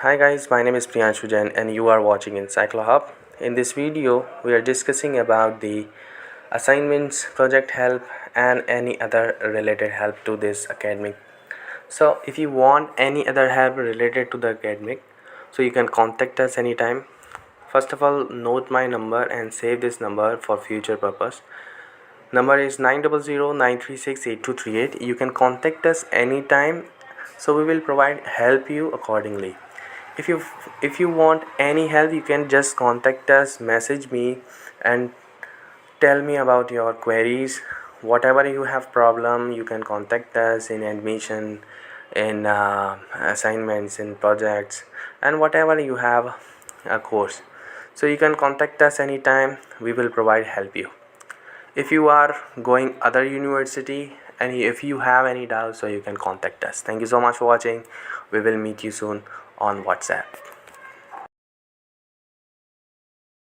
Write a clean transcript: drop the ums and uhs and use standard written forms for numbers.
Hi guys, my name is Priyanshu Jain and you are watching Encyclohub. In this video, we are discussing about the assignments, project help and any other related help to this academic. So if you want any other help related to the academic, so you can contact us anytime. First of all, note my number and save this number for future purpose. Number is 900-936-8238. You can contact us anytime, so we will help you accordingly. If you want any help, you can just contact us, message me and tell me about your queries. Whatever you have problem, you can contact us in admission, in assignments, in projects, and whatever you have a course. So you can contact us anytime. We will help you. If you are going other university and if you have any doubts, so you can contact us. Thank you so much for watching. We will meet you soon on WhatsApp.